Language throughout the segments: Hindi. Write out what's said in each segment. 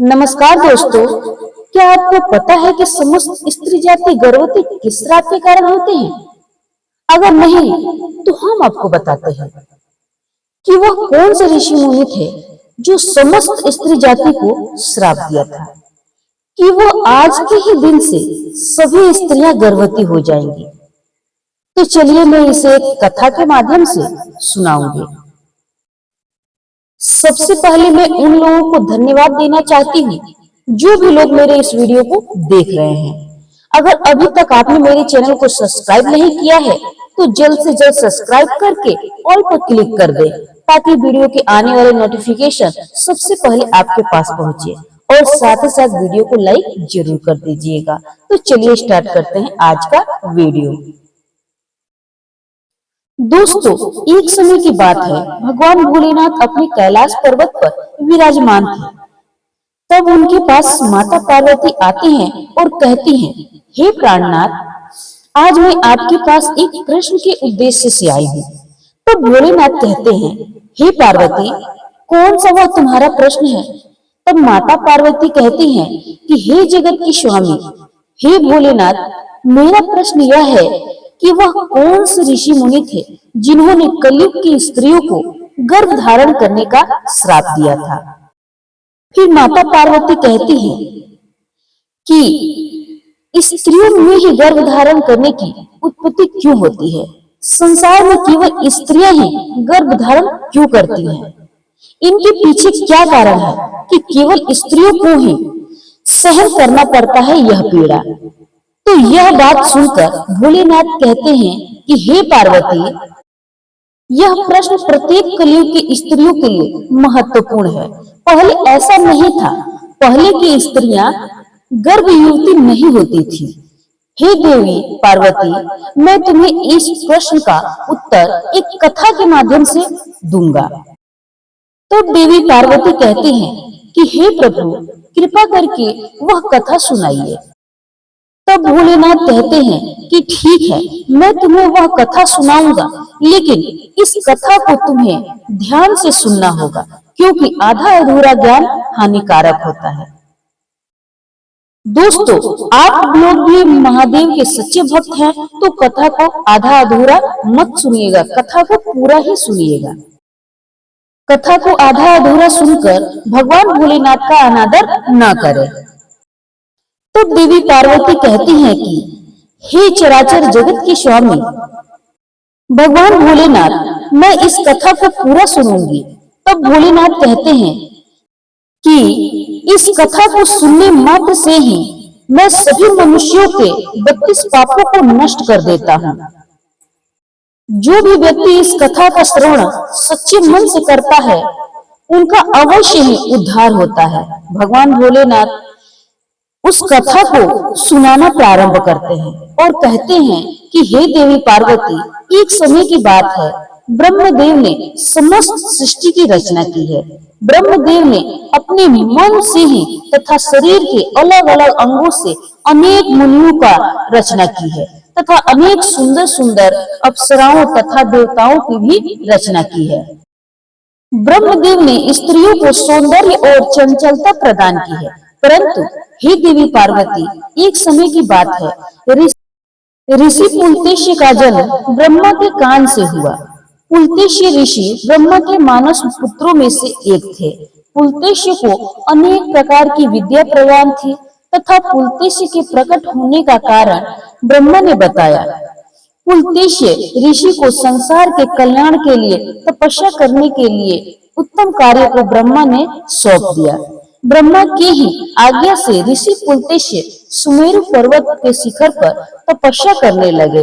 नमस्कार दोस्तों, क्या आपको पता है कि समस्त स्त्री जाति गर्भवती किस श्राप के कारण होते हैं? अगर नहीं, तो हम आपको बताते हैं कि वह कौन से ऋषि मुनि थे जो समस्त स्त्री जाति को श्राप दिया था कि वो आज के ही दिन से सभी स्त्रियां गर्भवती हो जाएंगी। तो चलिए मैं इसे एक कथा के माध्यम से सुनाऊंगी। सबसे पहले मैं उन लोगों को धन्यवाद देना चाहती हूँ जो भी लोग मेरे इस वीडियो को देख रहे हैं। अगर अभी तक आपने मेरे चैनल को सब्सक्राइब नहीं किया है तो जल्द से जल्द सब्सक्राइब करके ऑल पर क्लिक कर दे ताकि वीडियो के आने वाले नोटिफिकेशन सबसे पहले आपके पास पहुंचे और साथ ही साथ वीडियो को लाइक जरूर कर दीजिएगा। तो चलिए स्टार्ट करते हैं आज का वीडियो। दोस्तों, एक समय की बात है, भगवान भोलेनाथ अपने कैलाश पर्वत पर विराजमान थे। तब उनके पास माता पार्वती आती हैं और कहती हैं, हे प्राणनाथ, आज मैं आपके पास एक प्रश्न के उद्देश्य से आई हूँ। तो भोलेनाथ कहते हैं, हे पार्वती, कौन सा वह तुम्हारा प्रश्न है? तब माता पार्वती कहती हैं कि हे जगत के स्वामी, हे भोलेनाथ, मेरा प्रश्न यह है कि वह कौन से ऋषि मुनि थे जिन्होंने कलयुग की स्त्रियों को गर्भ धारण करने का श्राप दिया था। फिर माता पार्वती कहती हैं कि स्त्रियों में ही गर्भ धारण करने की उत्पत्ति क्यों होती है? संसार में केवल स्त्रियां ही गर्भ धारण क्यों करती हैं? इनके पीछे क्या कारण है कि केवल स्त्रियों को ही सहन करना पड़ता है यह पीड़ा? तो यह बात सुनकर भोलेनाथ कहते हैं कि हे पार्वती, यह प्रश्न प्रत्येक कलयुग की स्त्रियों के लिए महत्वपूर्ण है। पहले ऐसा नहीं था। पहले की स्त्रियां गर्भ युवती नहीं होती थी। हे देवी पार्वती, मैं तुम्हें इस प्रश्न का उत्तर एक कथा के माध्यम से दूंगा। तो देवी पार्वती कहती हैं कि हे प्रभु, कृपा करके वह कथा सुनाइए। तब भोलेनाथ कहते हैं कि ठीक है, मैं तुम्हें वह कथा सुनाऊंगा, लेकिन इस कथा को तुम्हें ध्यान से सुनना होगा क्योंकि आधा अधूरा ज्ञान हानिकारक होता है। दोस्तों, आप लोग भी महादेव के सच्चे भक्त हैं तो कथा को आधा अधूरा मत सुनिएगा, कथा को पूरा ही सुनिएगा। कथा को आधा अधूरा सुनकर भगवान भोलेनाथ का अनादर न करें। तो देवी पार्वती कहती हैं कि हे चराचर जगत के स्वामी भगवान भोलेनाथ, मैं इस कथा को पूरा सुनूंगी। तब भोलेनाथ कहते हैं कि इस कथा को सुनने मात्र से ही मैं सभी मनुष्यों के 32 पापों को नष्ट कर देता हूँ। जो भी व्यक्ति इस कथा का श्रवण सच्चे मन से करता है उनका अवश्य ही उद्धार होता है। भगवान भोलेनाथ उस कथा को सुनाना प्रारंभ करते हैं और कहते हैं कि हे देवी पार्वती, एक समय की बात है, ब्रह्मदेव ने समस्त सृष्टि की रचना की है। ब्रह्मदेव ने अपने मन से ही तथा शरीर के अलग अलग अंगों से अनेक मुनियों का रचना की है तथा अनेक सुंदर सुंदर अप्सराओं तथा देवताओं की भी रचना की है। ब्रह्मदेव ने स्त्रियों को सौंदर्य और चंचलता प्रदान की है, परंतु हे देवी पार्वती, एक समय की बात है, ऋषि पुलत्य का जन्म ब्रह्मा के कान से हुआ। पुलत्य ऋषि ब्रह्मा के मानस पुत्रों में से एक थे। पुलत्य को अनेक प्रकार की विद्या प्रदान थी तथा पुलत्य के प्रकट होने का कारण ब्रह्मा ने बताया। पुलत्य ऋषि को संसार के कल्याण के लिए तपस्या करने के लिए उत्तम कार्य को ब्रह्मा ने सौंप दिया। ब्रह्मा की ही आज्ञा से ऋषि पुलत्य सुमेरु पर्वत के शिखर पर तपस्या करने लगे।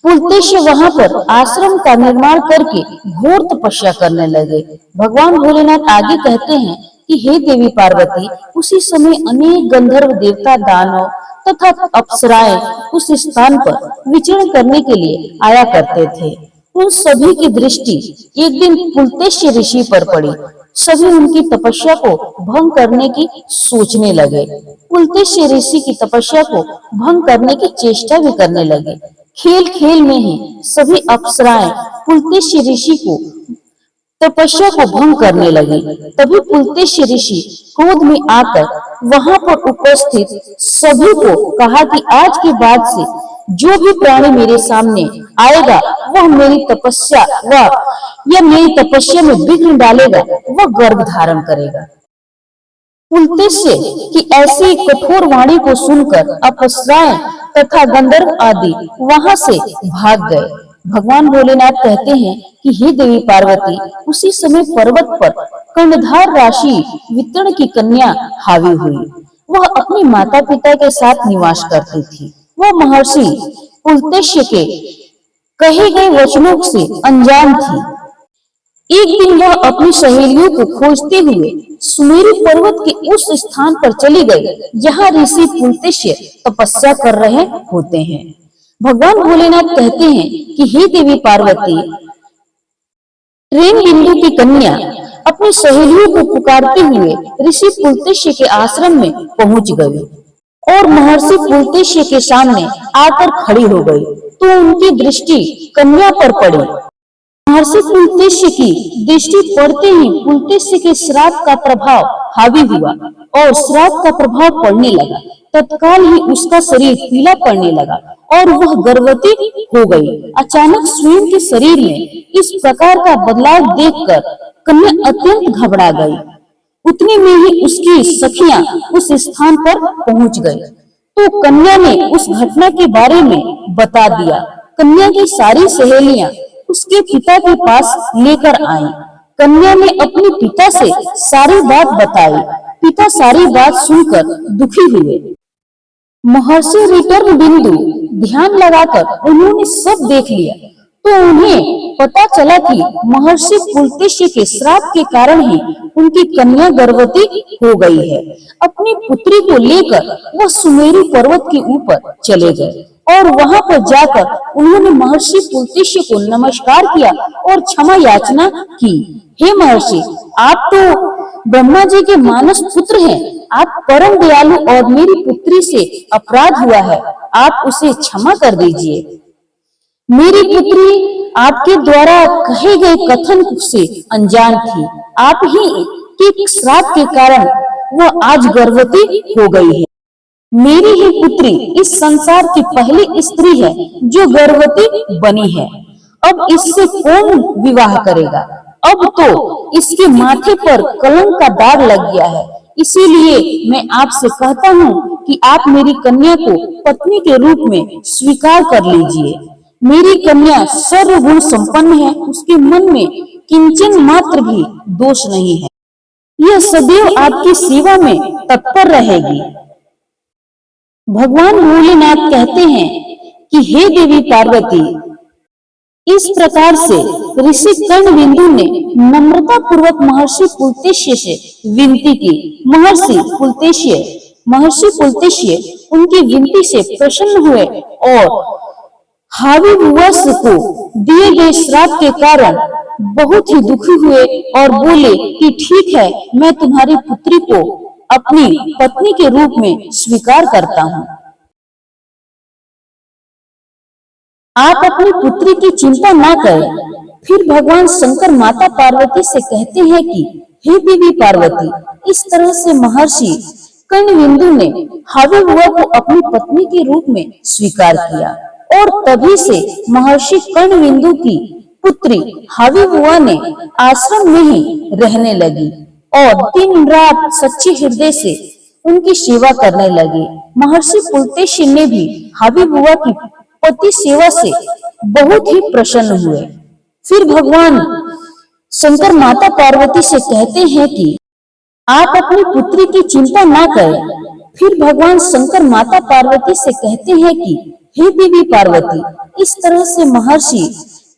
पुलत्य वहां पर आश्रम का निर्माण करके घोर तपस्या करने लगे। भगवान भोलेनाथ आगे कहते हैं कि हे देवी पार्वती, उसी समय अनेक गंधर्व देवता, दानव तथा अप्सराएं उस स्थान पर विचरण करने के लिए आया करते थे। उन सभी की दृष्टि एक दिन पुलत्य ऋषि पर पड़ी। सभी उनकी तपस्या को भंग करने की सोचने लगे। पुलत्य ऋषि की तपस्या को भंग करने की चेष्टा भी करने लगे। खेल खेल में ही सभी अप्सराएं पुलत्य ऋषि को तपस्या को भंग करने लगे। तभी पुलत्य ऋषि क्रोध में आकर वहां पर उपस्थित सभी को कहा कि आज के बाद से जो भी प्राणी मेरे सामने आएगा वह मेरी तपस्या व या मेरी तपस्या में विघ्न डालेगा वह गर्भ धारण करेगा। पुलत्य की ऐसी कठोर वाणी को सुनकर अप्सराएं तथा गंधर्व आदि वहां से भाग गए। भगवान भोलेनाथ कहते हैं कि हे देवी पार्वती, उसी समय पर्वत पर कर्णधार राशि वितरण की कन्या हावी हुई। वह अपने माता पिता के साथ निवास करती थी। वह महर्षि पुलत्य के कहे गए वचनों से अनजान थी। एक दिन वह अपनी सहेलियों को खोजते हुए सुमेरु पर्वत के उस स्थान पर चली गई जहाँ ऋषि पुलत्य तपस्या कर रहे होते हैं। भगवान भोलेनाथ कहते हैं कि हे देवी पार्वती, रेन बिंदु की कन्या अपनी सहेलियों को पुकारते हुए ऋषि पुलत्य के आश्रम में पहुंच गई और महर्षि पुलत्य के सामने आकर खड़ी हो गई तो उनकी दृष्टि कन्या पर पड़ी। महर्षि पुलत्य की दृष्टि पड़ते ही पुलत्य के श्राप का प्रभाव हावी हुआ और श्राप का प्रभाव पड़ने लगा। तत्काल ही उसका शरीर पीला पड़ने लगा और वह गर्भवती हो गई। अचानक स्वयं के शरीर में इस प्रकार का बदलाव देखकर कन्या अत्यंत घबरा गई। उतने में ही उसकी सखियां उस स्थान पर पहुंच गई तो कन्या ने उस घटना के बारे में बता दिया। कन्या की सारी सहेलियां उसके पिता के पास लेकर आई। कन्या ने अपने पिता से सारी बात बताई। पिता सारी बात सुनकर दुखी हुए। महर्षि रिटर्न बिंदु ध्यान लगाकर उन्होंने सब देख लिया तो उन्हें पता चला कि महर्षि पुलत्य के श्राप के कारण ही उनकी कन्या गर्भवती हो गई है। अपनी पुत्री को लेकर वह सुमेरु पर्वत के ऊपर चले गए और वहां पर जाकर उन्होंने महर्षि पुलत्य को नमस्कार किया और क्षमा याचना की। हे महर्षि, आप तो ब्रह्मा जी के मानस पुत्र हैं। आप परम दयालु और मेरी पुत्री से अपराध हुआ है, आप उसे क्षमा कर दीजिए। मेरी पुत्री आपके द्वारा कहे गए कथन से अनजान थी। आप ही के श्राप के कारण वह आज गर्भवती हो गई है। मेरी ही पुत्री इस संसार की पहली स्त्री है जो गर्भवती बनी है। अब इससे कौन विवाह करेगा? अब तो इसके माथे पर कलंक का दाग लग गया है। इसीलिए मैं आपसे कहता हूँ कि आप मेरी कन्या को पत्नी के रूप में स्वीकार कर लीजिए। मेरी कन्या सर्वगुण संपन्न है, उसके मन में किंचन मात्र भी दोष नहीं है। यह सदैव आपकी सेवा में तत्पर रहेगी। भगवान भोलेनाथ कहते हैं कि हे देवी पार्वती, इस प्रकार से ऋषि कर्णबिंदु ने नम्रता पूर्वक महर्षि पुलत्य से विनती की। महर्षि पुलत्य उनकी विनती से प्रसन्न हुए और हावी वंश को दिए गए श्राप के कारण बहुत ही दुखी हुए और बोले कि ठीक है, मैं तुम्हारी पुत्री को अपनी पत्नी के रूप में स्वीकार करता हूँ। आप अपनी पुत्री की चिंता ना करें। फिर भगवान शंकर माता पार्वती से कहते हैं कि हे देवी पार्वती, इस तरह से महर्षि कर्णबिंदु ने हावी बुआ को अपनी पत्नी के रूप में स्वीकार किया और तभी से महर्षि कर्णबिंदु की पुत्री हावी बुआ ने आश्रम में ही रहने लगी और दिन रात सच्चे हृदय से उनकी सेवा करने लगी। महर्षि पुलत्य ने भी हावी बुआ की पति सेवा से बहुत ही प्रसन्न हुए। फिर भगवान शंकर माता पार्वती से कहते हैं कि आप अपनी पुत्री की चिंता ना करें। फिर भगवान शंकर माता पार्वती से कहते हैं कि हे देवी पार्वती, इस तरह से महर्षि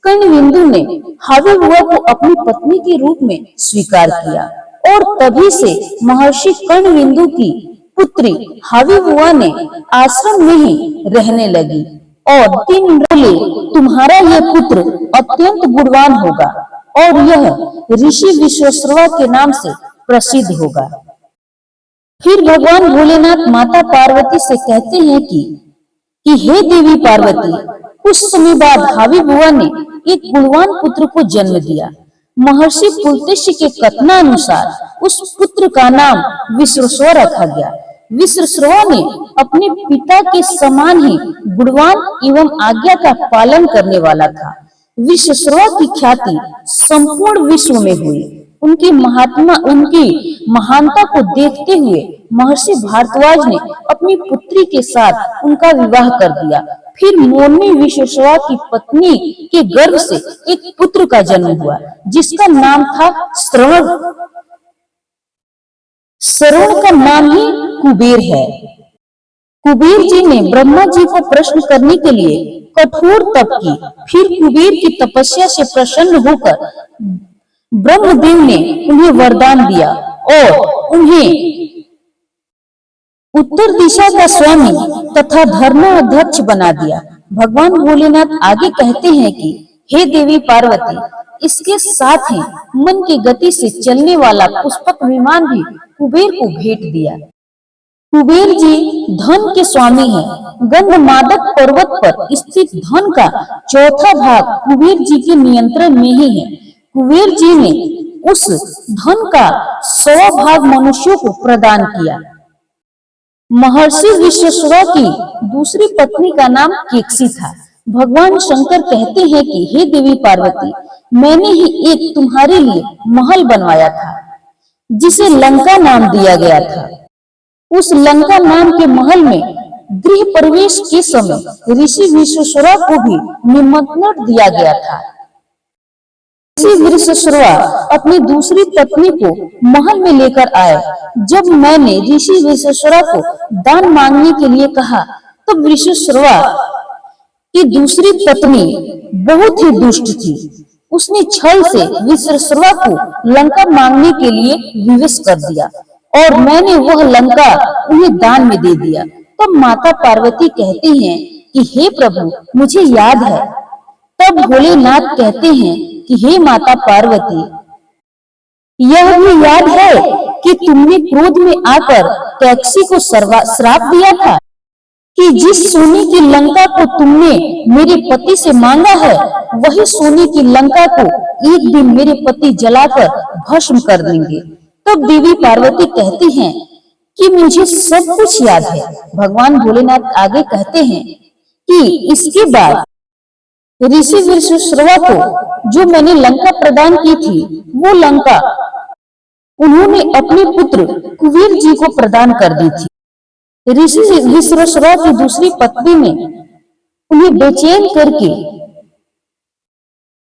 कर्णबिंदु ने हावी बुआ को अपनी पत्नी के रूप में स्वीकार किया और तभी से महर्षि कर्णबिंदु की पुत्री हावी बुआ ने आश्रम में ही रहने लगी और दिन बोले, तुम्हारा यह पुत्र अत्यंत गुणवान होगा और यह ऋषि विश्वेश्वरवा के नाम से प्रसिद्ध होगा। फिर भगवान भोलेनाथ माता पार्वती से कहते हैं कि हे देवी पार्वती, कुछ समय बाद हावी बुआ ने एक गुणवान पुत्र को जन्म दिया। महर्षि पुलत्स्य के कथनानुसार उस पुत्र का नाम विश्रवा रखा गया। विश्रवा ने अपने पिता के समान ही गुणवान एवं आज्ञा का पालन करने वाला था। विश्रवा की ख्याति संपूर्ण विश्व में हुई। उनकी महानता को देखते हुए महर्षि भारद्वाज ने अपनी पुत्री के साथ उनका विवाह कर दिया। फिर मोरनी विश्रवा की पत्नी के गर्भ से एक पुत्र का जन्म हुआ, जिसका नाम था श्रवण। श्रवण का नाम ही कुबेर है। कुबेर जी ने ब्रह्मा जी को प्रश्न करने के लिए कठोर तप की। फिर कुबेर की तपस्या से प्रसन्न होकर ब्रह्मदेव ने उन्हें वरदान दिया और उन्हें उत्तर दिशा का स्वामी तथा धर्माध्यक्ष बना दिया। भगवान भोलेनाथ आगे कहते हैं कि हे देवी पार्वती, इसके साथ ही मन की गति से चलने वाला पुष्पक विमान भी कुबेर को भेंट दिया। कुबेर जी धन के स्वामी हैं। गंधमादक पर्वत पर स्थित धन का चौथा भाग कुबेर जी के नियंत्रण में ही है। कुबेर जी ने उस धन का 100 भाग मनुष्यों को प्रदान किया। महर्षि विश्रवा की दूसरी पत्नी का नाम केकसी था। भगवान शंकर कहते हैं कि हे देवी पार्वती, मैंने ही एक तुम्हारे लिए महल बनवाया था, जिसे लंका नाम दिया गया था। उस लंका नाम के महल में गृह प्रवेश के समय ऋषि विश्रवा को भी निमंत्रण दिया गया था। ऋषि विश्रवा अपनी दूसरी पत्नी को महल में लेकर आए। जब मैंने ऋषि विश्रवा को दान मांगने के लिए कहा, तब विश्रवा की दूसरी पत्नी बहुत ही दुष्ट थी। उसने छल से विश्रवा को लंका मांगने के लिए विवश कर दिया और मैंने वह लंका उन्हें दान में दे दिया। तब माता पार्वती कहती हैं कि हे प्रभु, मुझे याद है। तब भोलेनाथ कहते हैं कि हे माता पार्वती, यह भी याद है कि तुमने क्रोध में आकर कैकसी को श्राप दिया था कि जिस सोने की लंका को तुमने मेरे पति से मांगा है, वही सोने की लंका को एक दिन मेरे पति जलाकर भस्म कर देंगे। तब देवी पार्वती कहती हैं कि मुझे सब कुछ याद है। भगवान भोलेनाथ आगे कहते हैं कि इसके बाद ऋषि विश्रवा को जो मैंने लंका प्रदान की थी, वो लंका उन्होंने अपने पुत्र कुबेर जी को प्रदान कर दी थी। ऋषि विश्रवा की दूसरी पत्नी ने उन्हें बेचैन करके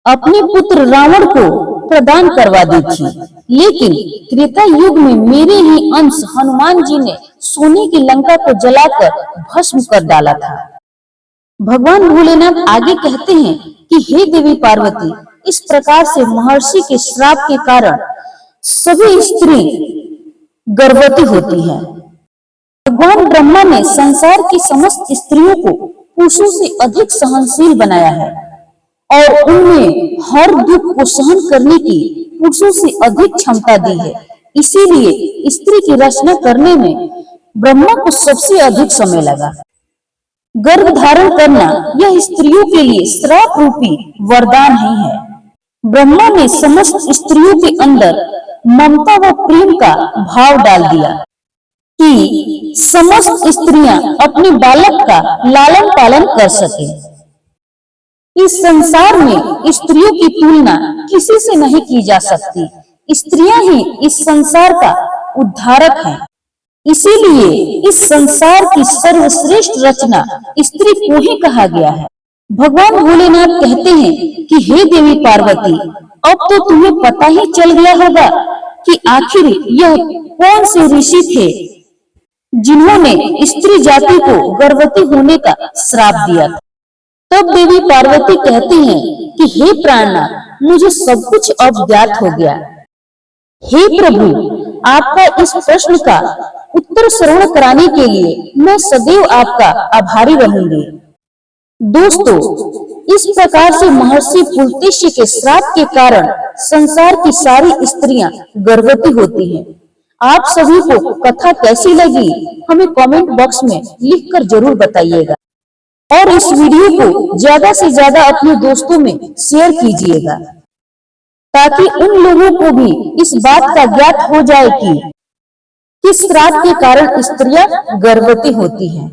अपने पुत्र रावण को प्रदान करवा दी थी। लेकिन त्रेता युग में मेरे ही अंश हनुमान जी ने सोने की लंका को जलाकर भस्म कर डाला था। भगवान भोलेनाथ आगे कहते हैं कि हे देवी पार्वती, इस प्रकार से महर्षि के श्राप के कारण सभी स्त्री गर्भवती होती हैं। भगवान ब्रह्मा ने संसार की समस्त स्त्रियों को पुरुषों से अधिक सहनशील बनाया है और उनमें हर दुख को सहन करने की पुरुषों से अधिक क्षमता दी है। इसीलिए स्त्री की रचना करने में ब्रह्मा को सबसे अधिक समय लगा। गर्भ धारण करना यह स्त्रियों के लिए श्राप रूपी वरदान ही है। ब्रह्मा ने समस्त स्त्रियों के अंदर ममता व प्रेम का भाव डाल दिया कि समस्त स्त्रियां अपने बालक का लालन पालन कर सके। इस संसार में स्त्रियों की तुलना किसी से नहीं की जा सकती। स्त्रियां ही इस संसार का उद्धारक हैं। इसीलिए इस संसार की सर्वश्रेष्ठ रचना स्त्री को ही कहा गया है। भगवान भोलेनाथ कहते हैं कि हे देवी पार्वती, अब तो तुम्हें पता ही चल गया होगा कि आखिर यह कौन से ऋषि थे जिन्होंने स्त्री जाति को गर्भवती होने का श्राप दिया था। तब देवी पार्वती कहती हैं कि हे प्राणनाथ, मुझे सब कुछ अब ज्ञात हो गया। हे प्रभु, आपका इस प्रश्न का उत्तर श्रवण कराने के लिए मैं सदैव आपका आभारी रहूंगी। दोस्तों, इस प्रकार से महर्षि पुलत्स्य के श्राप के कारण संसार की सारी स्त्रियां गर्भवती होती हैं। आप सभी को कथा कैसी लगी हमें कमेंट बॉक्स में लिखकर जरूर बताइएगा और इस वीडियो को ज्यादा से ज्यादा अपने दोस्तों में शेयर कीजिएगा। ताकि उन लोगों को भी इस बात का ज्ञात हो जाए कि किस श्राद्ध के कारण स्त्रियां गर्भवती होती हैं।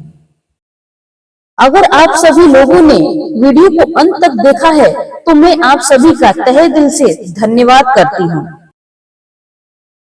अगर आप सभी लोगों ने वीडियो को अंत तक देखा है तो मैं आप सभी का तहे दिल से धन्यवाद करती हूँ।